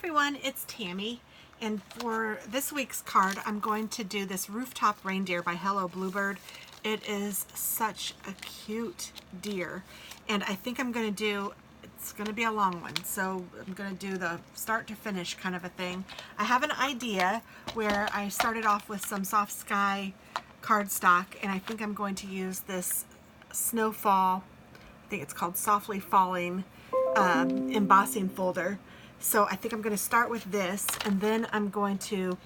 everyone, it's Tammy, and for this week's card I'm going to do this Rooftop Reindeer by Hello Bluebird. It is such a cute deer, and I think I'm going to do, it's going to be a long one, so I'm going to do the start to finish kind of a thing. I have an idea where I started off with some Soft Sky cardstock, and I think I'm going to use this Snowfall, I think it's called Softly Falling, embossing folder. So I think I'm going to start with this, and then I want to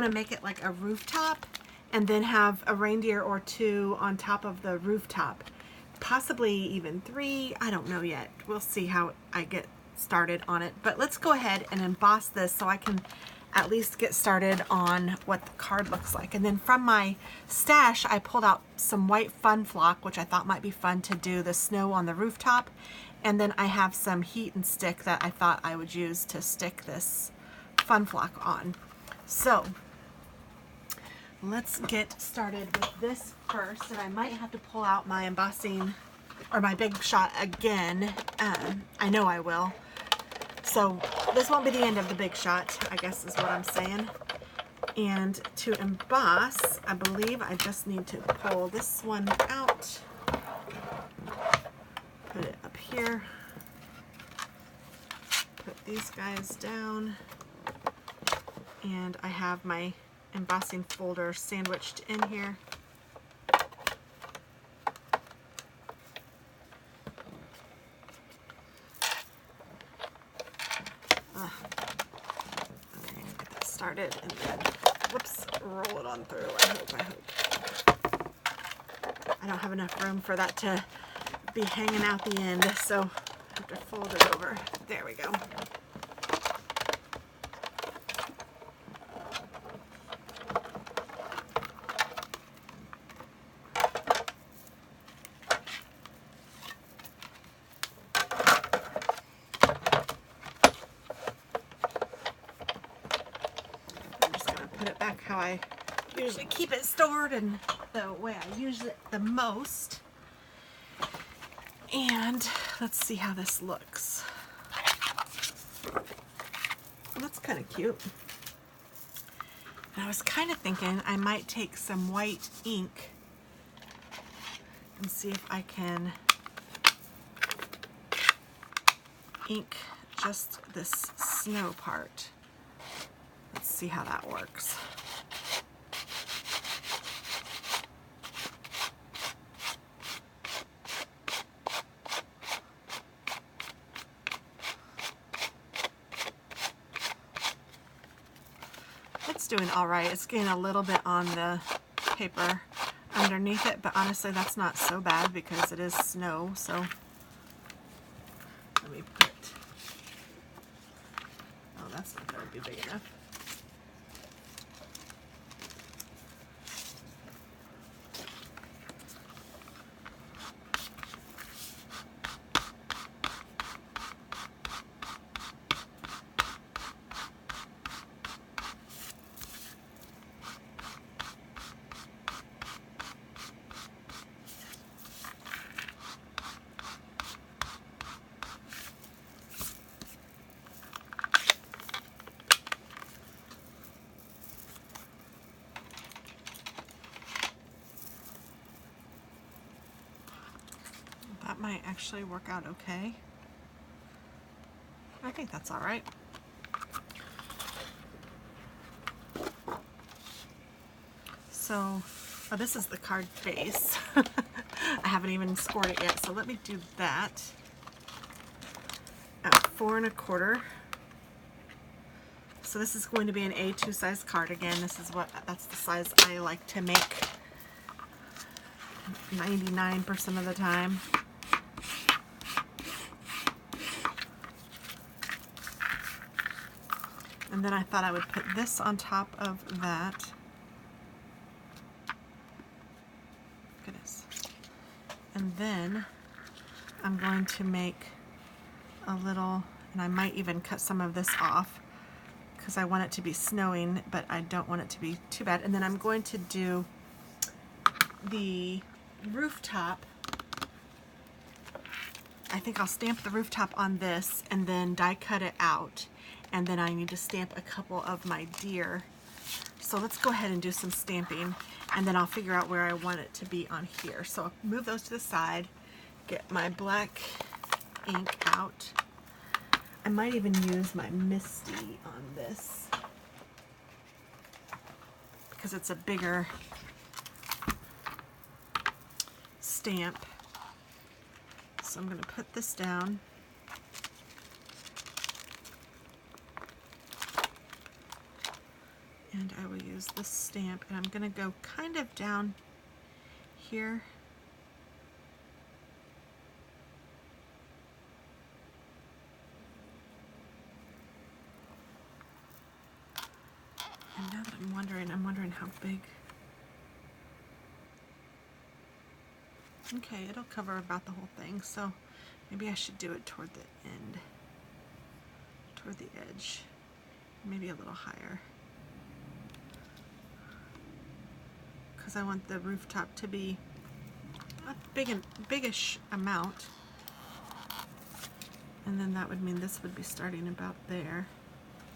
make it like a rooftop, and then have a reindeer or two on top of the rooftop. Possibly even 3, I don't know yet. We'll see how I get started on it. But let's go ahead and emboss this so I can at least get started on what the card looks like. And then from my stash, I pulled out some white Fun Flock, which I thought might be fun to do the snow on the rooftop. And then I have some heat and stick that I thought I would use to stick this Fun Flock on. So let's get started with this first, and I might have to pull out my embossing or my Big Shot again. I know I will. So this won't be the end of the Big Shot, I guess is what I'm saying. And to emboss, I believe I just need to pull this one out. Put it up here. Put these guys down. And I have my embossing folder sandwiched in here. Okay, get that started and then, whoops, roll it on through. I hope. I don't have enough room for that to be hanging out the end, so I have to fold it over. There we go. I'm just going to put it back how I usually keep it stored and the way I use it the most. And let's see how this looks. That's kind of cute. And I was kind of thinking I might take some white ink and see if I can ink just this snow part. Let's see how that works. It's doing all right. It's getting a little bit on the paper underneath it, but honestly that's not so bad because it is snow. So let me put, oh, that's not going to be big enough. That might actually work out okay. I think that's all right. So, oh, this is the card base. I haven't even scored it yet, so let me do that at 4 1/4. So this is going to be an A2 size card again. That's the size I like to make 99% of the time. And then I thought I would put this on top of that. Goodness. And then I'm going to make a little, and I might even cut some of this off because I want it to be snowing, but I don't want it to be too bad. And then I'm going to do the rooftop. I think I'll stamp the rooftop on this and then die cut it out. and then I need to stamp a couple of my deer. So let's go ahead and do some stamping, and then I'll figure out where I want it to be on here. So I'll move those to the side, get my black ink out. I might even use my Misty on this because it's a bigger stamp. So I'm going to put this down. And I will use this stamp, and I'm going to go kind of down here. And now that I'm wondering how big. Okay, it'll cover about the whole thing, so maybe I should do it toward the end, toward the edge, maybe a little higher. Because I want the rooftop to be a biggish amount, and then that would mean this would be starting about there.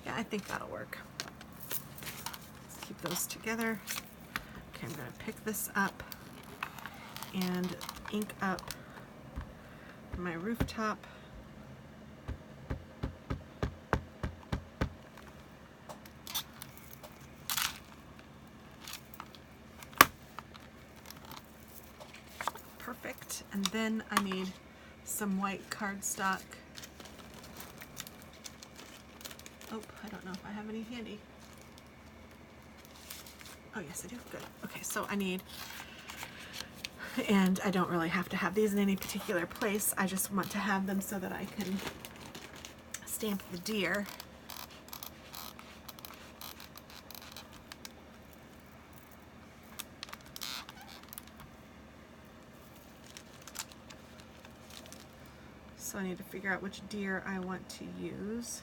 Yeah, I think that'll work. Let's keep those together. Okay, I'm going to pick this up and ink up my rooftop. Perfect. And then I need some white cardstock. Oh, I don't know if I have any handy. Oh yes, I do. Good. Okay, so I need, and I don't really have to have these in any particular place. I just want to have them so that I can stamp the deer. So I need to figure out which deer I want to use.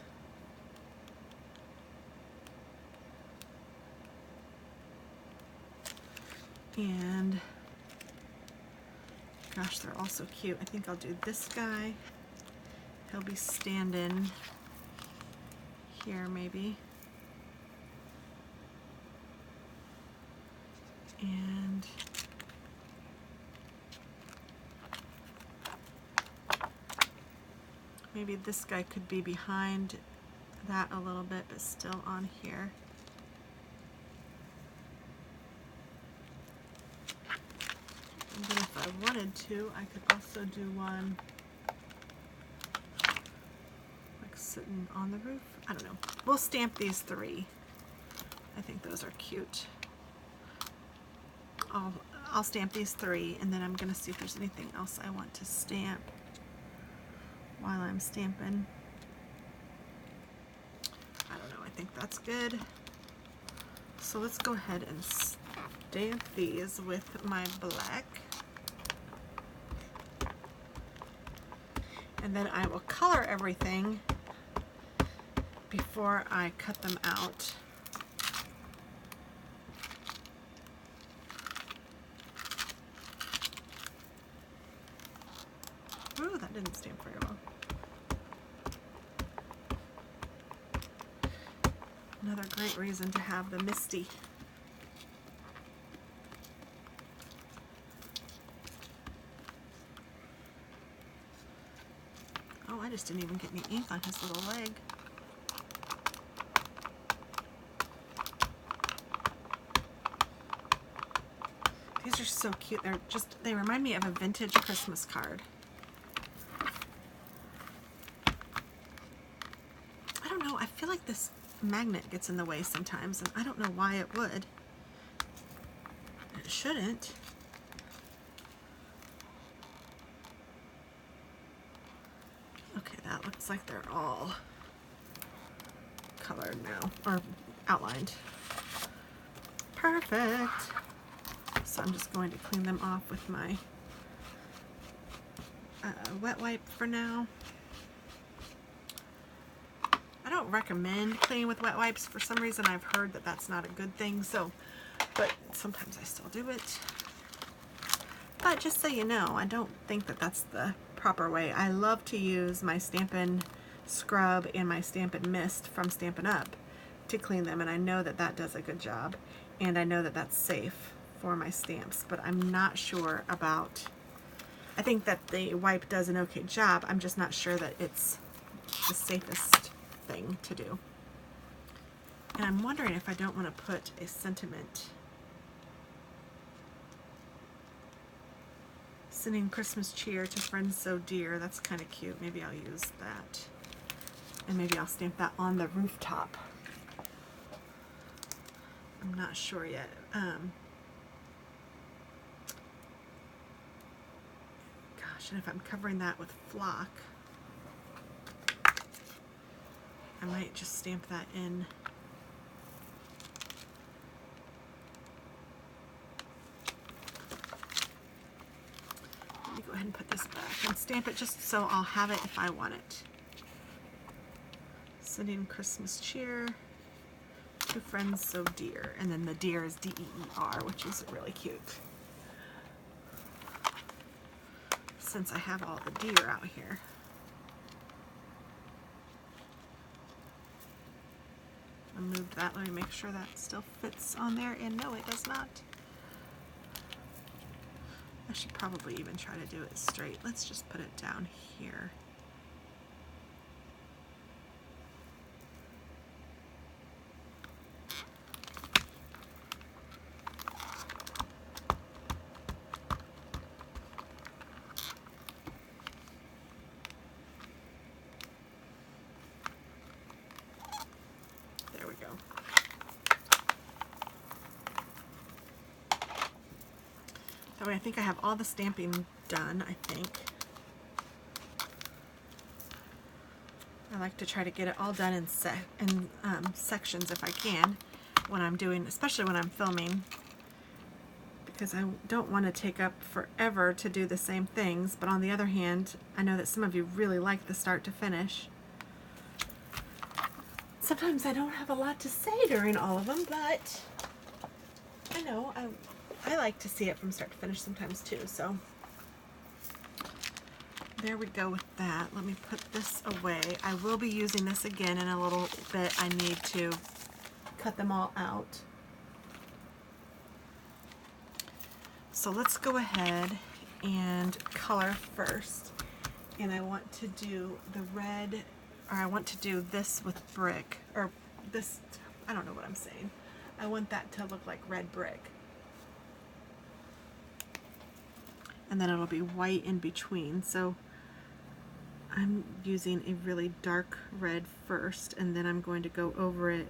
And gosh, they're all so cute. I think I'll do this guy. He'll be standing here maybe. And maybe this guy could be behind that a little bit, but still on here. And then if I wanted to, I could also do one like sitting on the roof. I don't know. We'll stamp these three. I think those are cute. I'll stamp these three, and then I'm going to see if there's anything else I want to stamp while I'm stamping. I don't know. I think that's good. So let's go ahead and stamp these with my black. And then I will color everything before I cut them out. Ooh, that didn't stamp very well. Another great reason to have the Misty. Oh, I just didn't even get any ink on his little leg. These are so cute. They remind me of a vintage Christmas card. I don't know, I feel like this magnet gets in the way sometimes, and I don't know why it would. It shouldn't. Okay, that looks like they're all colored now, or outlined. Perfect. So I'm just going to clean them off with my wet wipe for now. I don't recommend cleaning with wet wipes. For some reason I've heard that that's not a good thing, so, but sometimes I still do it. But just so you know, I don't think that that's the proper way. I love to use my Stampin' scrub and my Stampin' Mist from Stampin' Up! To clean them, and I know that that does a good job, and I know that that's safe for my stamps, but I'm not sure about, I think that the wipe does an okay job, I'm just not sure that it's the safest thing to do. And I'm wondering if I don't want to put a sentiment. Sending Christmas cheer to friends so dear. That's kind of cute. Maybe I'll use that. And maybe I'll stamp that on the rooftop. I'm not sure yet. Gosh, and if I'm covering that with flock, I might just stamp that in. Let me go ahead and put this back and stamp it just so I'll have it if I want it. Sending Christmas cheer to friends so dear. And then the deer is D-E-E-R, which is really cute. Since I have all the deer out here. I moved that. Let me make sure that still fits on there. And no, it does not. I should probably even try to do it straight. Let's just put it down here. That way I think I have all the stamping done, I think. I like to try to get it all done in sections if I can when I'm doing, especially when I'm filming, because I don't want to take up forever to do the same things, but on the other hand, I know that some of you really like the start to finish. Sometimes I don't have a lot to say during all of them, but I know I like to see it from start to finish sometimes too, so there we go with that. Let me put this away. I will be using this again in a little bit. I need to cut them all out. So let's go ahead and color first. And I want to do the red, or I want to do this with brick, or this, I don't know what I'm saying. I want that to look like red brick. And then it'll be white in between. So I'm using a really dark red first, and then I'm going to go over it,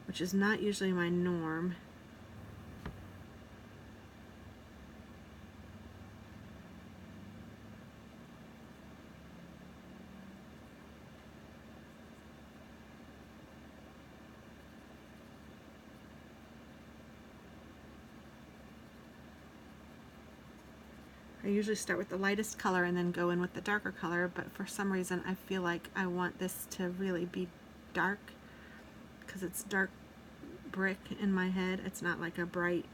which is not usually my norm. I usually start with the lightest color and then go in with the darker color, but for some reason I feel like I want this to really be dark because it's dark brick in my head. It's not like a bright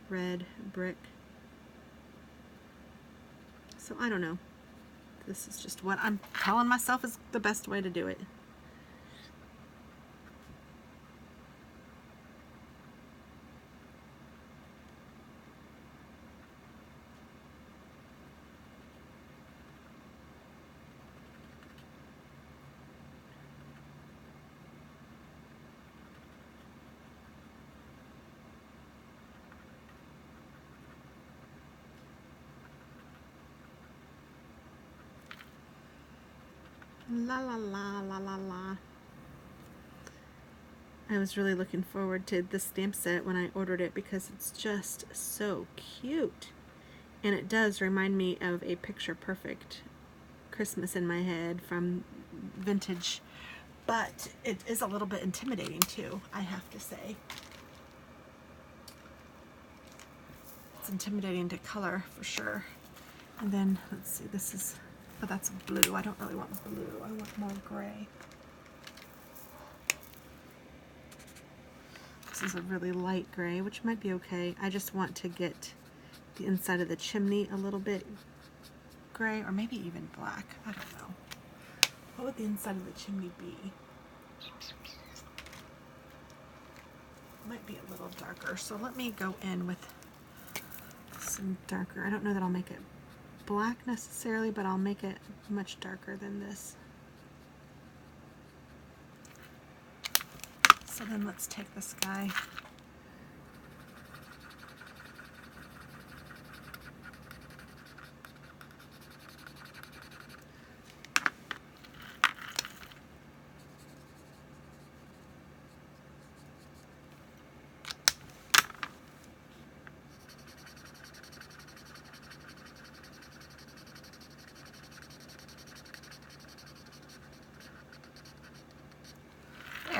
red brick. So I don't know. This is just what I'm telling myself is the best way to do it. La la la la la la. I was really looking forward to the stamp set when I ordered it because it's just so cute. And it does remind me of a Picture Perfect Christmas in my head from vintage. But it is a little bit intimidating too, I have to say. It's intimidating to color for sure. And then, let's see, this is, oh, that's blue. I don't really want blue. I want more gray. This is a really light gray, which might be okay. I just want to get the inside of the chimney a little bit gray, or maybe even black. I don't know. What would the inside of the chimney be? Might be a little darker, so let me go in with some darker. I don't know that I'll make it black necessarily, but I'll make it much darker than this. So then let's take this guy.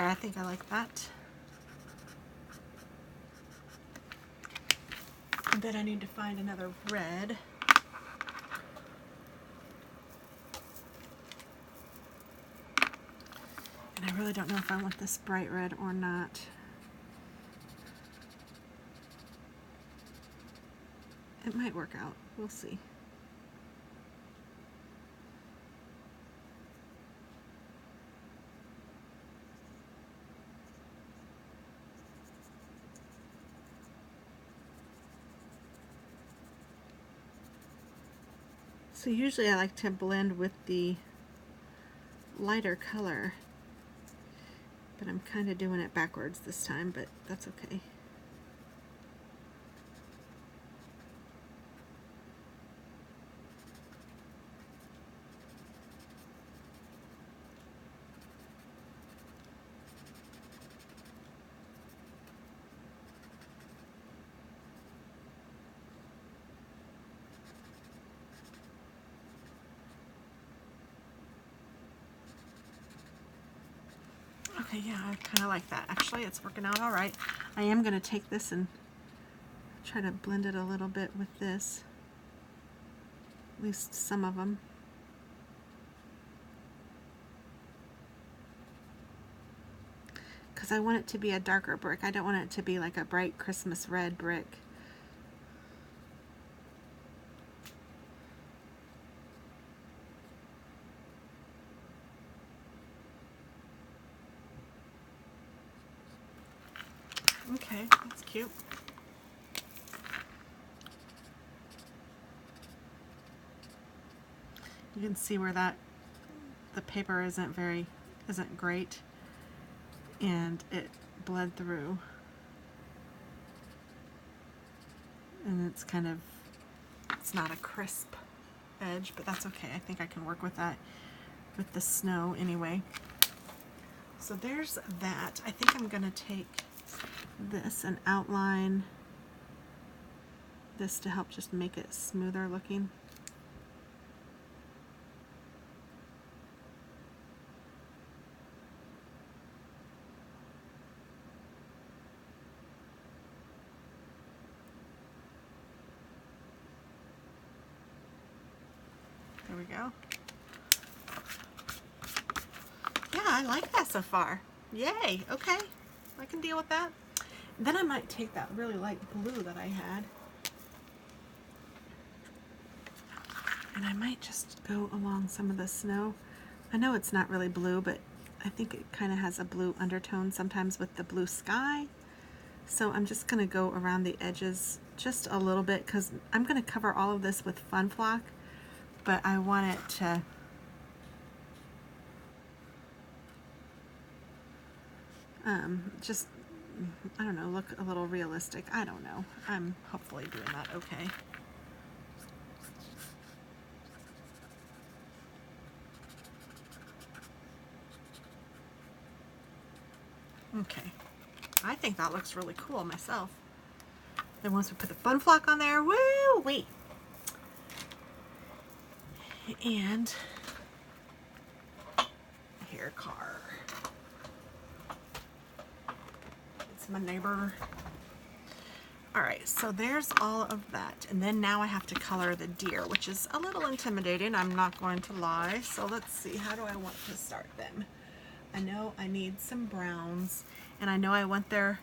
I think I like that. And then I need to find another red. And I really don't know if I want this bright red or not. It might work out. We'll see. So usually I like to blend with the lighter color, but I'm kind of doing it backwards this time, but that's okay. Okay, yeah, I kind of like that. Actually, it's working out all right. I am going to take this and try to blend it a little bit with this. At least some of them. Because I want it to be a darker brick. I don't want it to be like a bright Christmas red brick. Okay, that's cute. You can see where the paper isn't great, and it bled through. And it's not a crisp edge, but that's okay. I think I can work with that with the snow anyway. So there's that. I think I'm gonna take this and outline this to help just make it smoother looking. There we go. Yeah, I like that so far. Yay, okay. I can deal with that. Then I might take that really light blue that I had, and I might just go along some of the snow. I know it's not really blue, but I think it kind of has a blue undertone sometimes with the blue sky. So I'm just going to go around the edges just a little bit, because I'm going to cover all of this with Fun Flock, but I want it to just, I don't know, look a little realistic. I don't know. I'm hopefully doing that okay. Okay. I think that looks really cool myself. Then once we put the Fun Flock on there, woo-wee! And here, car. It's my neighbor. Alright, so there's all of that. And then now I have to color the deer, which is a little intimidating, I'm not going to lie. So let's see, how do I want to start them? I know I need some browns, and I know I want their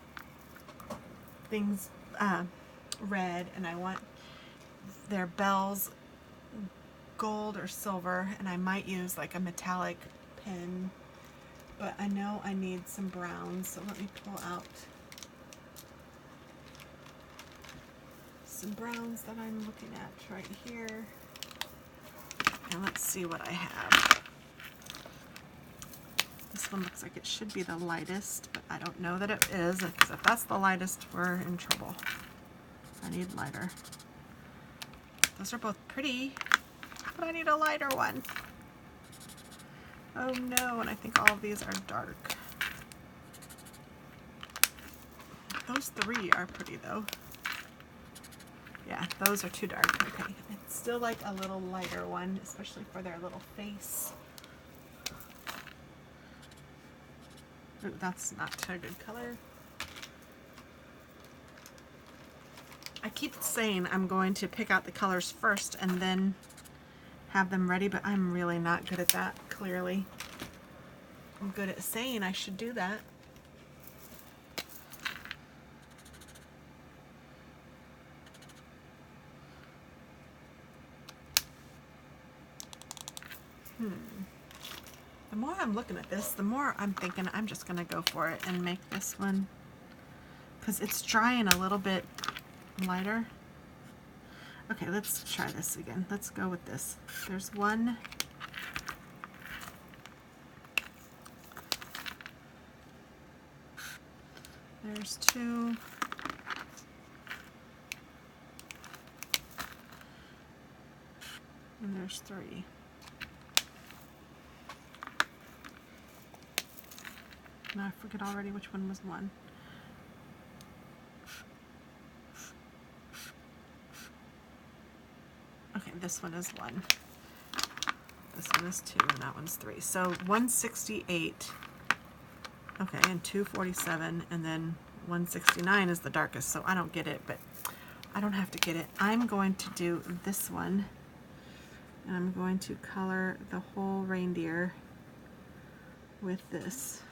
things red, and I want their bells gold or silver, and I might use like a metallic pin, but I know I need some browns, so let me pull out some browns that I'm looking at right here, and let's see what I have. This one looks like it should be the lightest, but I don't know that it is, because if that's the lightest, we're in trouble. I need lighter. Those are both pretty, but I need a lighter one. Oh no, and I think all of these are dark. Those three are pretty though. Yeah, those are too dark. Okay, I'd still like a little lighter one, especially for their little face. Ooh, that's not a good color. I keep saying I'm going to pick out the colors first and then have them ready, but I'm really not good at that, clearly. I'm good at saying I should do that. The more I'm looking at this, the more I'm thinking I'm just going to go for it and make this one, because it's drying a little bit lighter. Okay, let's try this again. Let's go with this. There's one. There's two. And there's three. Now I forget already which one was one. Okay, this one is one. This one is two, and that one's three. So 168. Okay, and 247, and then 169 is the darkest, so I don't get it, but I don't have to get it. I'm going to do this one, and I'm going to color the whole reindeer with this.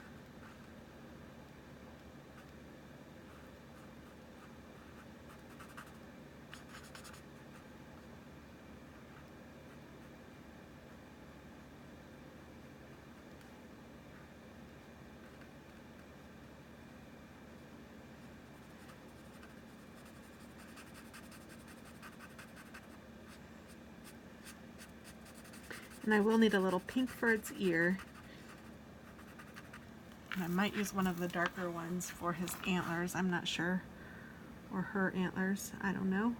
And I will need a little pink for its ear. And I might use one of the darker ones for his antlers, I'm not sure. Or her antlers, I don't know.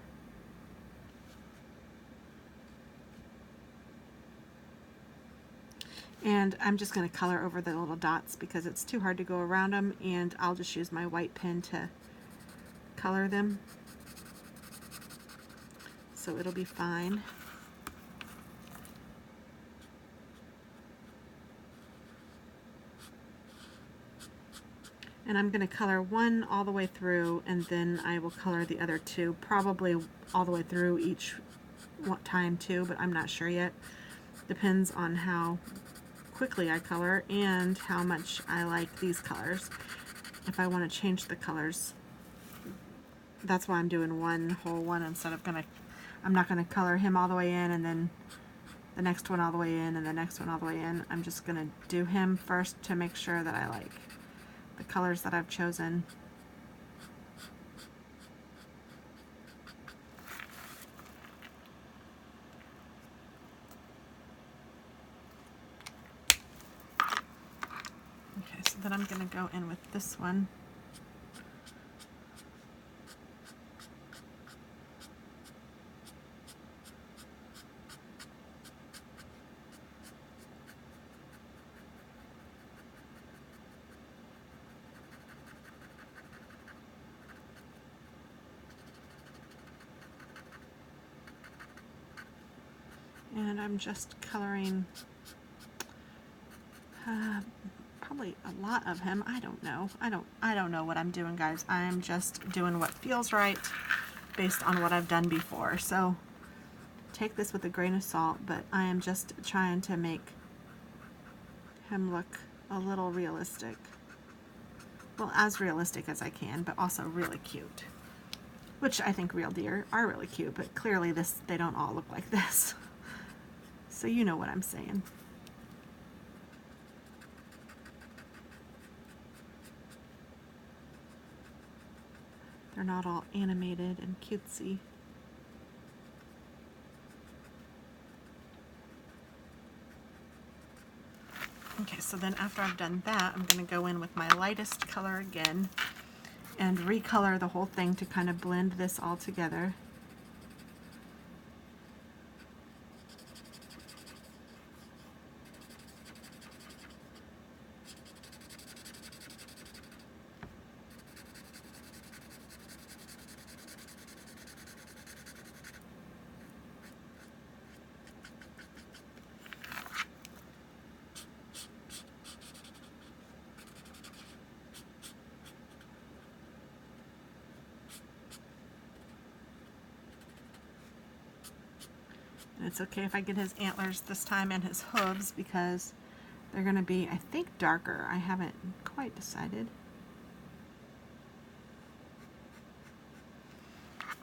And I'm just going to color over the little dots because it's too hard to go around them, and I'll just use my white pen to color them. So it'll be fine. And I'm going to color one all the way through, and then I will color the other two, probably all the way through each time too, but I'm not sure yet. Depends on how quickly I color and how much I like these colors. If I want to change the colors, that's why I'm doing one whole one instead of I'm not going to color him all the way in and then the next one all the way in and the next one all the way in. I'm just going to do him first to make sure that I like the colors that I've chosen. Okay, so then I'm going to go in with this one. And I'm just coloring probably a lot of him. I don't know. I don't know what I'm doing, guys. I'm just doing what feels right based on what I've done before. So take this with a grain of salt, but I am just trying to make him look a little realistic. Well, as realistic as I can, but also really cute. Which I think real deer are really cute, but clearly they don't all look like this. So you know what I'm saying. They're not all animated and cutesy. Okay, so then after I've done that, I'm going to go in with my lightest color again and recolor the whole thing to kind of blend this all together. It's okay if I get his antlers this time and his hooves because they're going to be, I think, darker. I haven't quite decided.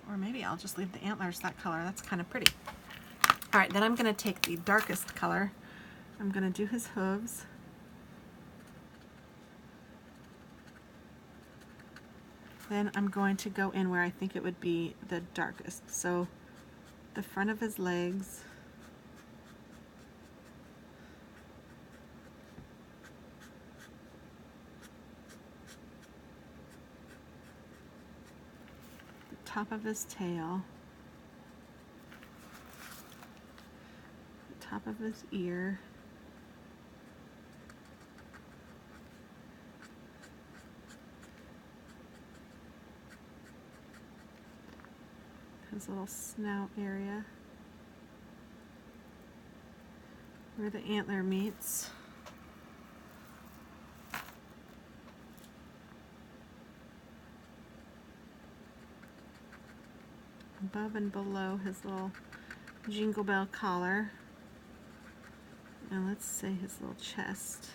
Or maybe I'll just leave the antlers that color. That's kind of pretty. All right, then I'm going to take the darkest color. I'm going to do his hooves. Then I'm going to go in where I think it would be the darkest. So the front of his legs, the top of his tail, the top of his ear, his little snout area, where the antler meets, above and below his little jingle bell collar, and let's say his little chest.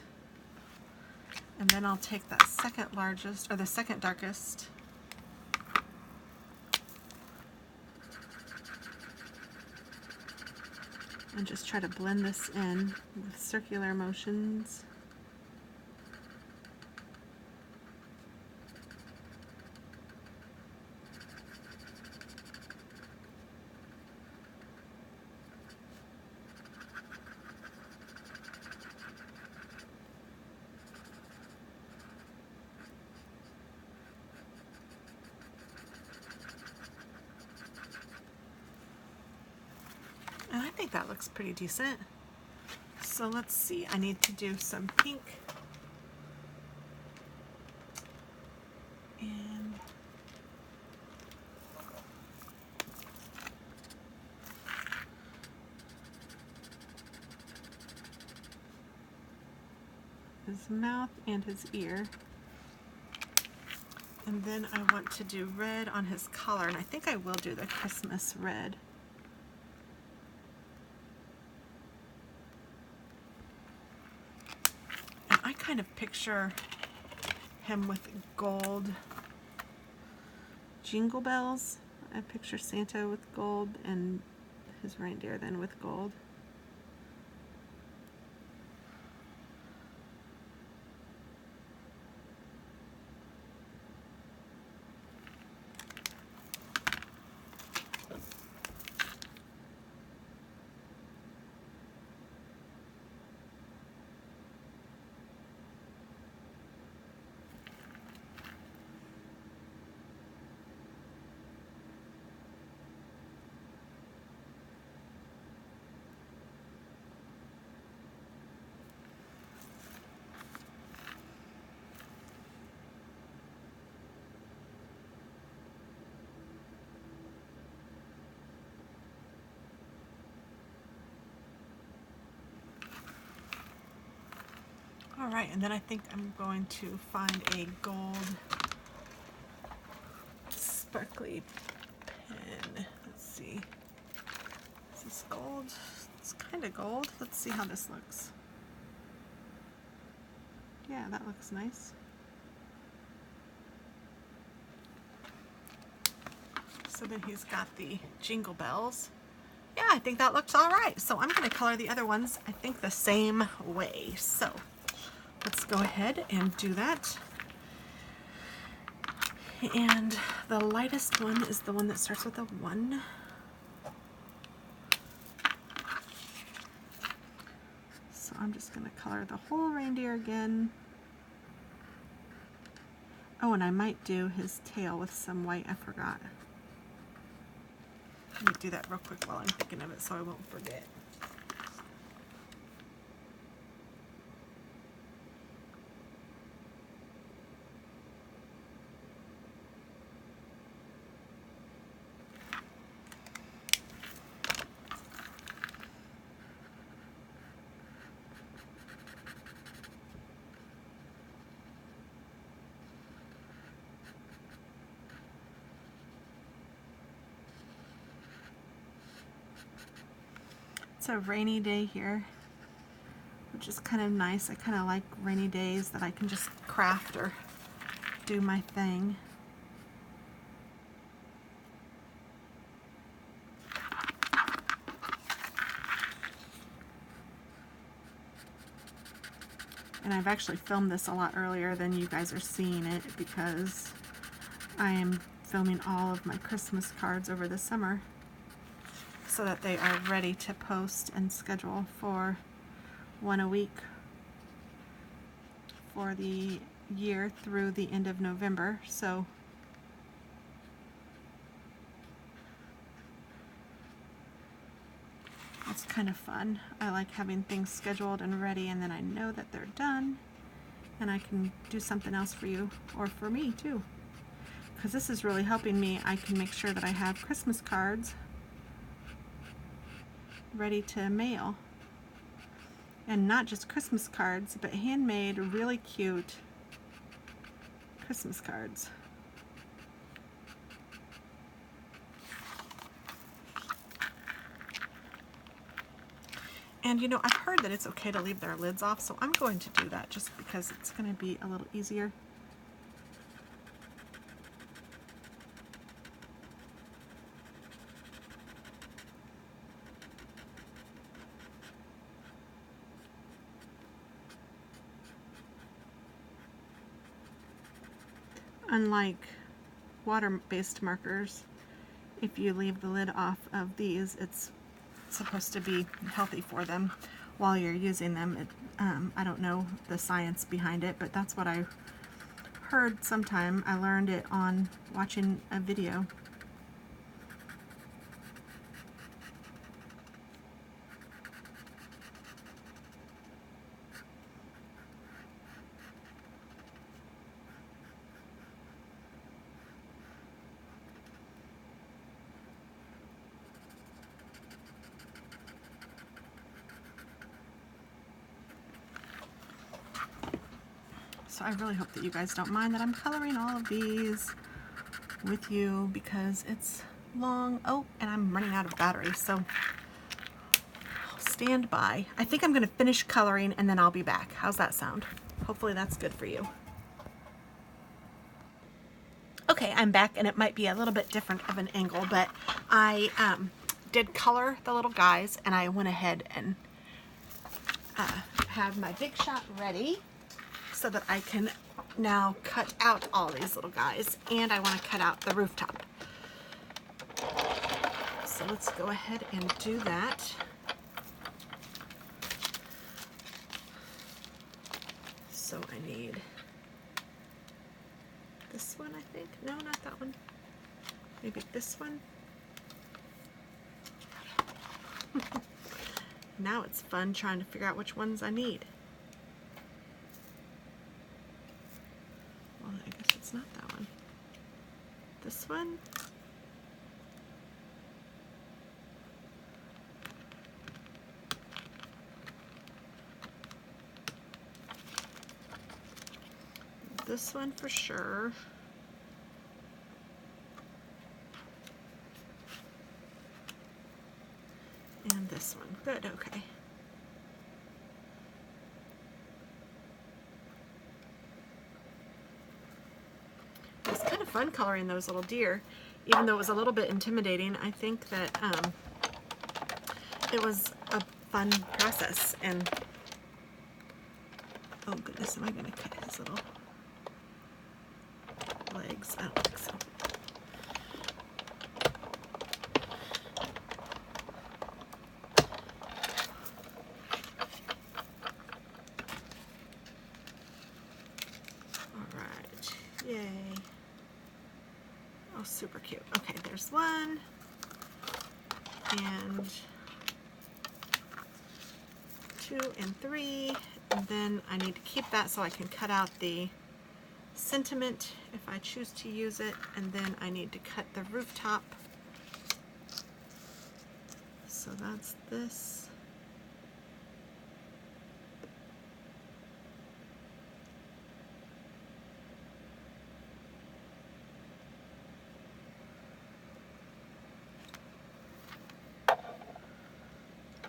And then I'll take that second largest, or the second darkest, and just try to blend this in with circular motions. And I think that looks pretty decent. So let's see, I need to do some pink. And his mouth and his ear. And then I want to do red on his collar, and I think I will do the Christmas red. And I kind of picture him with gold jingle bells. I picture Santa with gold and his reindeer then with gold. All right, and then I think I'm going to find a gold sparkly pen. Let's see. Is this gold? It's kind of gold. Let's see how this looks. Yeah, that looks nice. So then he's got the jingle bells, yeah, I think that looks all right. So I'm going to color the other ones, I think, the same way. So let's go ahead and do that. And the lightest one is the one that starts with a 1. So I'm just going to color the whole reindeer again. Oh, and I might do his tail with some white. I forgot. Let me do that real quick while I'm thinking of it so I won't forget. It's a rainy day here, which is kind of nice. I kind of like rainy days that I can just craft or do my thing. And I've actually filmed this a lot earlier than you guys are seeing it because I am filming all of my Christmas cards over the summer so that they are ready to post and schedule for 1 a week for the year through the end of November. So it's kind of fun. I like having things scheduled and ready, and then I know that they're done and I can do something else for you or for me too. Because this is really helping me. I can make sure that I have Christmas cards ready to mail. And not just Christmas cards, but handmade, really cute Christmas cards. And you know, I've heard that it's okay to leave their lids off, so I'm going to do that just because it's going to be a little easier. Unlike water-based markers, if you leave the lid off of these, it's supposed to be healthy for them while you're using them. I don't know the science behind it, but that's what I heard sometime. I learned it on watching a video. So I really hope that you guys don't mind that I'm coloring all of these with you because it's long. Oh, and I'm running out of battery, so stand by. I think I'm going to finish coloring and then I'll be back. How's that sound? Hopefully that's good for you. Okay, I'm back, and it might be a little bit different of an angle, but I did color the little guys, and I went ahead and have my Big Shot ready so that I can now cut out all these little guys, and I want to cut out the rooftop. So let's go ahead and do that. So I need this one, I think. No, not that one. Maybe this one. Now it's fun trying to figure out which ones I need. Well, I guess it's not that one. This one. This one for sure. And this one. Good, okay. It was kind of fun coloring those little deer, even though it was a little bit intimidating. I think that it was a fun process. And oh goodness, am I going to cut his little legs? I don't think so. All right, yay. Oh, super cute. Okay, there's one. And 2 and 3. And then I need to keep that so I can cut out the sentiment if I choose to use it. And then I need to cut the rooftop. So that's this.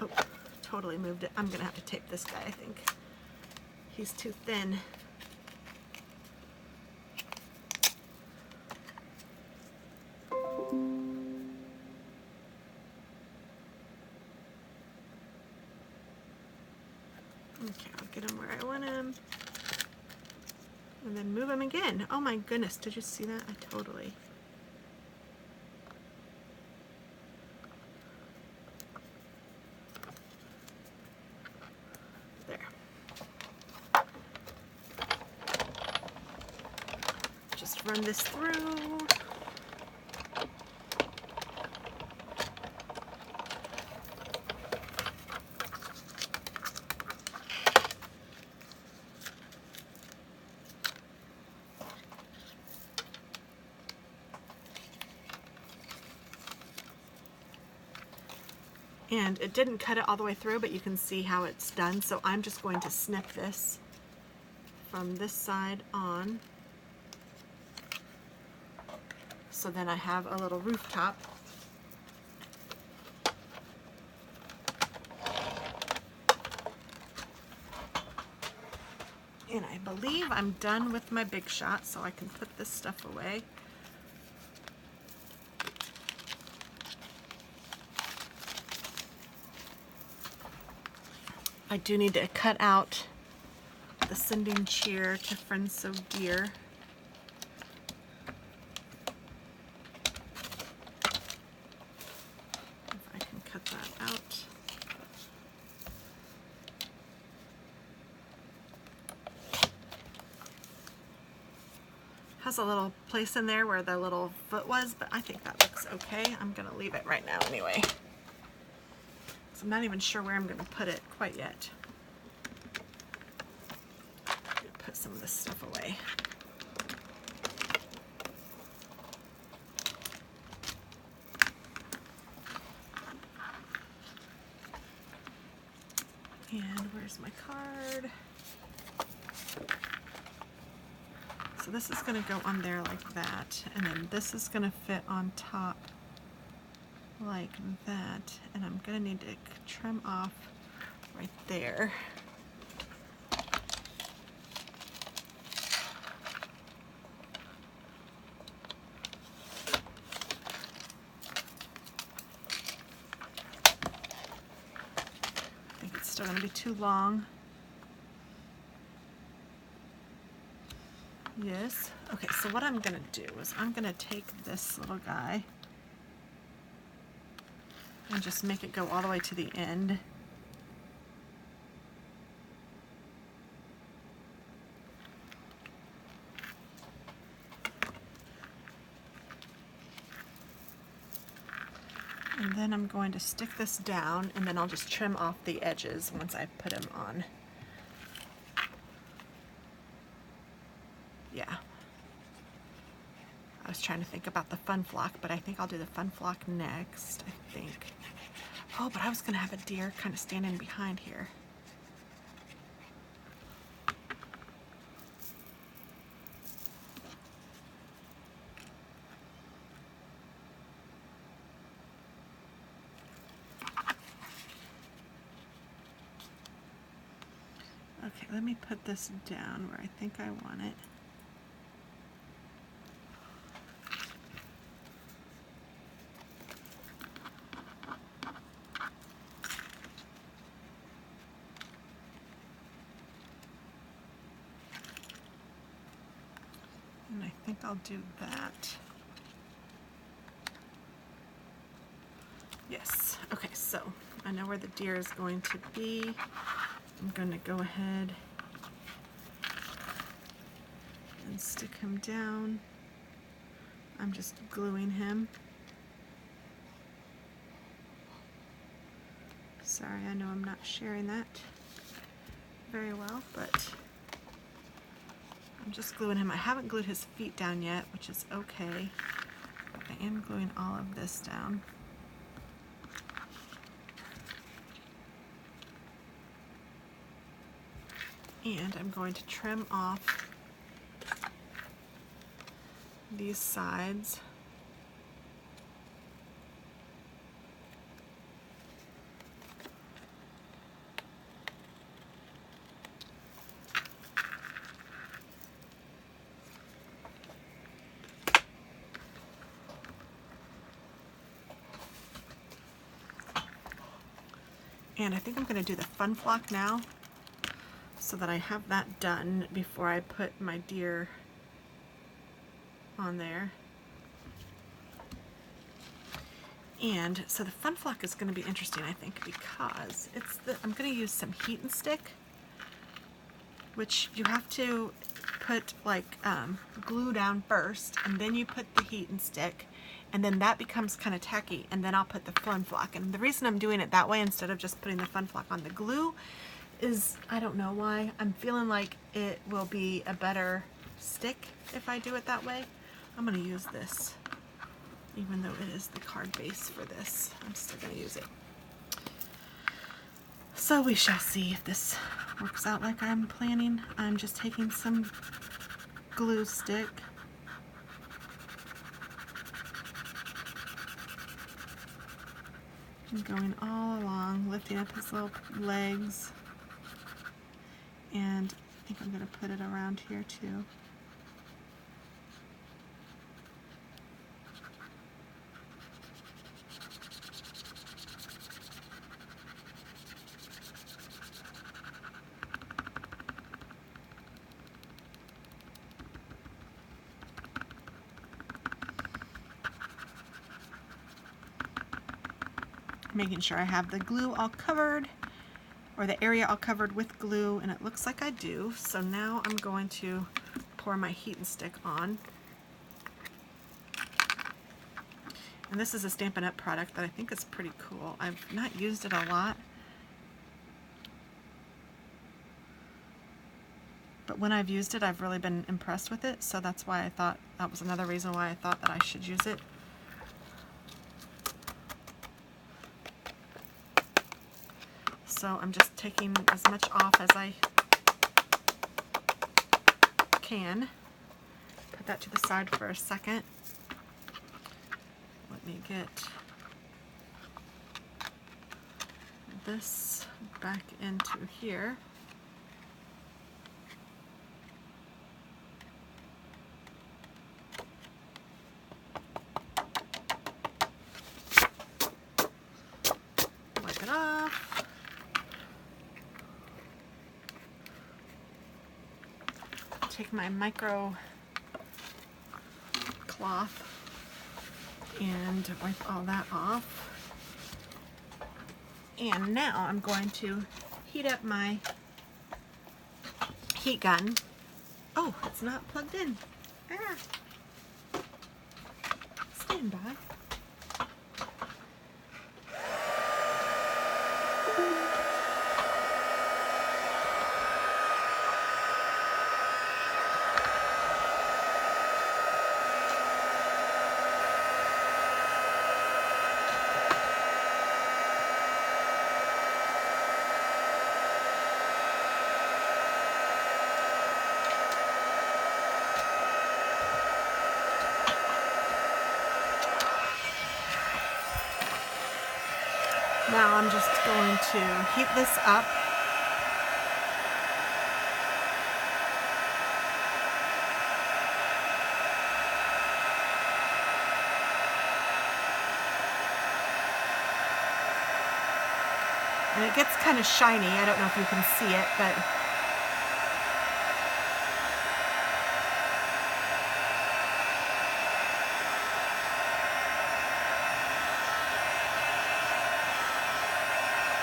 Oh, totally moved it. I'm gonna have to tape this guy, I think. He's too thin. Okay, I'll get him where I want him. And then move him again. Oh my goodness, did you see that? I totally... There. Just run this through. And it didn't cut it all the way through, but you can see how it's done. So I'm just going to snip this from this side on. So then I have a little rooftop. And I believe I'm done with my big shot, so I can put this stuff away. I do need to cut out the sending cheer to friends so dear. If I can cut that out. Has a little place in there where the little foot was, but I think that looks okay. I'm gonna leave it right now anyway. So I'm not even sure where I'm going to put it quite yet. Put some of this stuff away. And where's my card? So this is going to go on there like that, and then this is going to fit on top like that, and I'm going to need to trim off right there. I think it's still going to be too long. Yes. Okay, so what I'm going to do is I'm going to take this little guy and just make it go all the way to the end. And then I'm going to stick this down, and then I'll just trim off the edges once I put them on. Yeah. I was trying to think about the fun flock, but I think I'll do the fun flock next, I think. Oh, but I was going to have a deer kind of standing behind here. Okay, let me put this down where I think I want it. think I'll do that. Yes. Okay, so I know where the deer is going to be. I'm going to go ahead and stick him down. I'm just gluing him. Sorry, I know I'm not sharing that very well, but I'm just gluing him. I haven't glued his feet down yet, which is okay. I am gluing all of this down. And I'm going to trim off these sides. And I think I'm going to do the fun flock now, so that I have that done before I put my deer on there. And so the fun flock is going to be interesting, I think, because I'm going to use some heat and stick, which you have to put like glue down first, and then you put the heat and stick, and then that becomes kind of tacky, and then I'll put the fun flock. And the reason I'm doing it that way instead of just putting the fun flock on the glue is, I don't know why, I'm feeling like it will be a better stick if I do it that way. I'm going to use this, even though it is the card base for this. I'm still going to use it. So we shall see if this works out like I'm planning. I'm just taking some glue stick and going all along, lifting up his little legs. And I think I'm going to put it around here too. Making sure I have the glue all covered, or the area all covered with glue, and it looks like I do. So now I'm going to pour my heat and stick on. And this is a Stampin' Up! Product that I think is pretty cool. I've not used it a lot, but when I've used it, I've really been impressed with it. So that's why I thought, that was another reason why I thought that I should use it. So I'm just taking as much off as I can. Put that to the side for a second. Let me get this back into here. Wipe it off. Take my micro cloth and wipe all that off. And now I'm going to heat up my heat gun. Oh, it's not plugged in. Ah. Stand by. Now I'm just going to heat this up. And it gets kind of shiny. I don't know if you can see it, but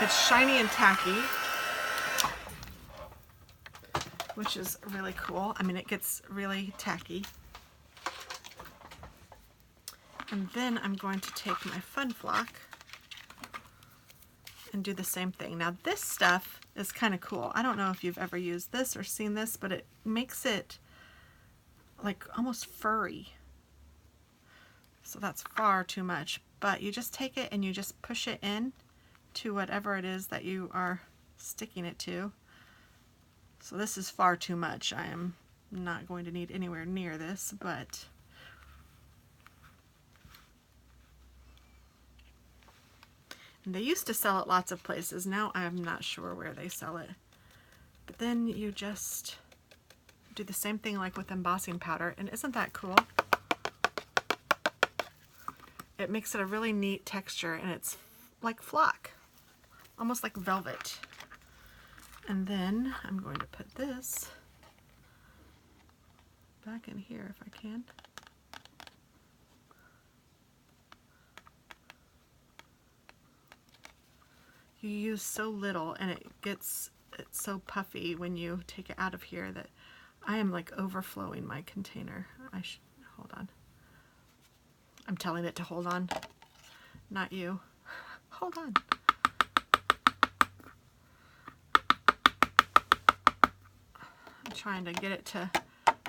It's shiny and tacky, which is really cool. I mean, it gets really tacky. And then I'm going to take my Fun Flock and do the same thing. Now this stuff is kind of cool. I don't know if you've ever used this or seen this, but it makes it like almost furry. So that's far too much. But you just take it and you just push it in to whatever it is that you are sticking it to. So this is far too much. I am not going to need anywhere near this, but and they used to sell it lots of places. Now I'm not sure where they sell it. But then you just do the same thing like with embossing powder, and isn't that cool? It makes it a really neat texture, and it's like flock, almost like velvet. And then I'm going to put this back in here if I can. You use so little and it's so puffy when you take it out of here that I am like overflowing my container. Hold on. I'm telling it to hold on, not you. Hold on. I'm trying to get it to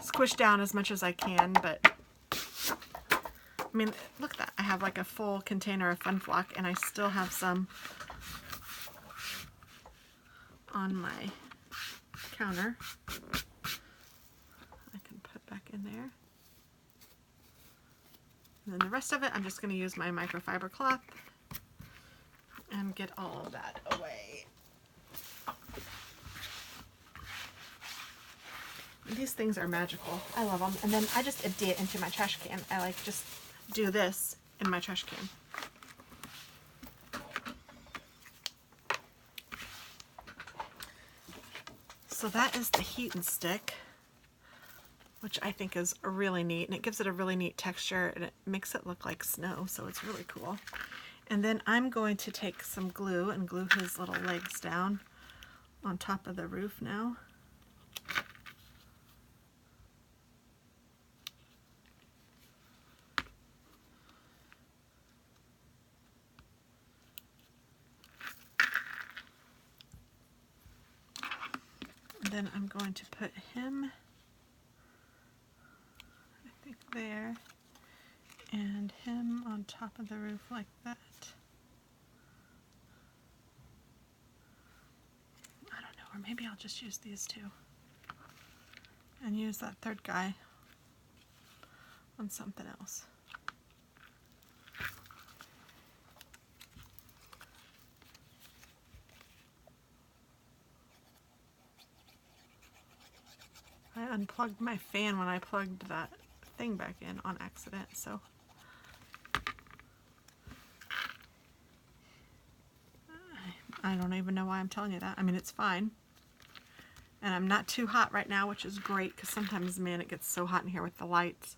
squish down as much as I can, but I mean, look at that. I have like a full container of Fun Flock and I still have some on my counter. I can put back in there. And then the rest of it, I'm just going to use my microfiber cloth and get all of that away. These things are magical. I love them. And then I just empty it into my trash can. I like just do this in my trash can. So that is the heat and stick, which I think is really neat, and it gives it a really neat texture, and it makes it look like snow, so it's really cool. And then I'm going to take some glue and glue his little legs down on top of the roof now. And then I'm going to put him, I think there, and him on top of the roof like that. I don't know, or maybe I'll just use these two and use that third guy on something else. I unplugged my fan when I plugged that thing back in on accident, so I don't even know why I'm telling you that. I mean, it's fine. And I'm not too hot right now, which is great, because sometimes, man, it gets so hot in here with the lights.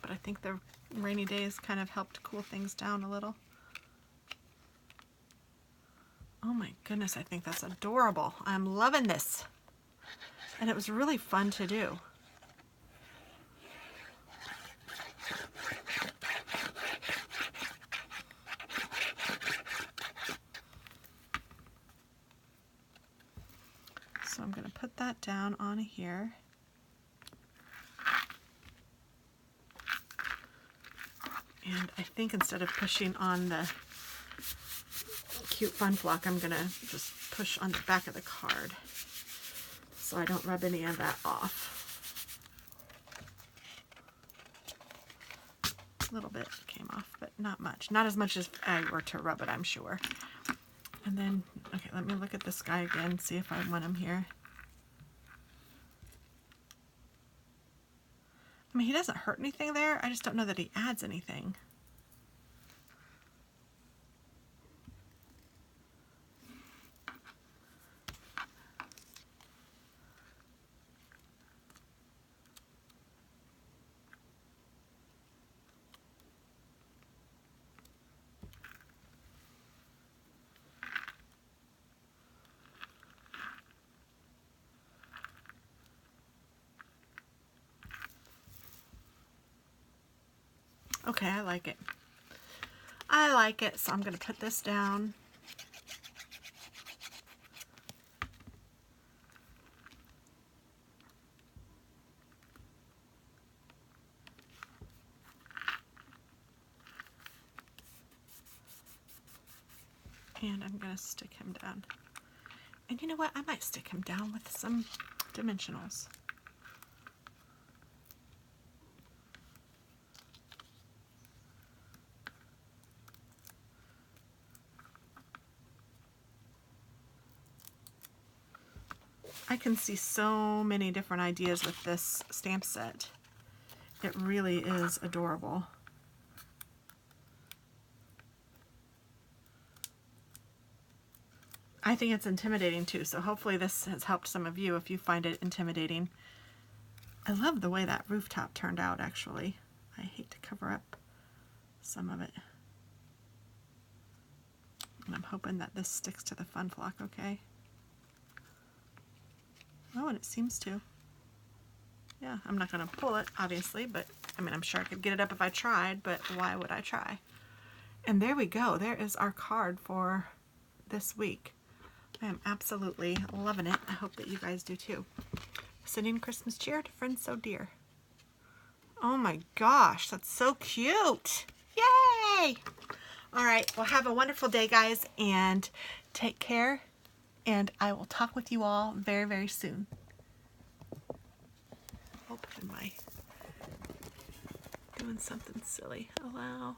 But I think the rainy days kind of helped cool things down a little. Oh my goodness, I think that's adorable. I'm loving this. And it was really fun to do. So I'm going to put that down on here. And I think instead of pushing on the cute Fun Flock, I'm going to just push on the back of the card so I don't rub any of that off. A little bit came off, but not much. Not as much as I were to rub it, I'm sure. And then, okay, let me look at this guy again, see if I want him here. I mean, he doesn't hurt anything there. I just don't know that he adds anything. Okay, I like it. I like it, so I'm going to put this down. And I'm going to stick him down. And you know what? I might stick him down with some dimensionals. I can see so many different ideas with this stamp set. It really is adorable. I think it's intimidating too, so hopefully this has helped some of you if you find it intimidating. I love the way that rooftop turned out, actually. I hate to cover up some of it. And I'm hoping that this sticks to the fun flock okay. Oh, and it seems to. Yeah, I'm not going to pull it, obviously, but I mean, I'm sure I could get it up if I tried, but why would I try? And there we go. There is our card for this week. I am absolutely loving it. I hope that you guys do too. Sending Christmas cheer to friends so dear. Oh my gosh, that's so cute. Yay! All right, well, have a wonderful day, guys, and take care. And I will talk with you all very, very soon. Open my doing something silly. Allow.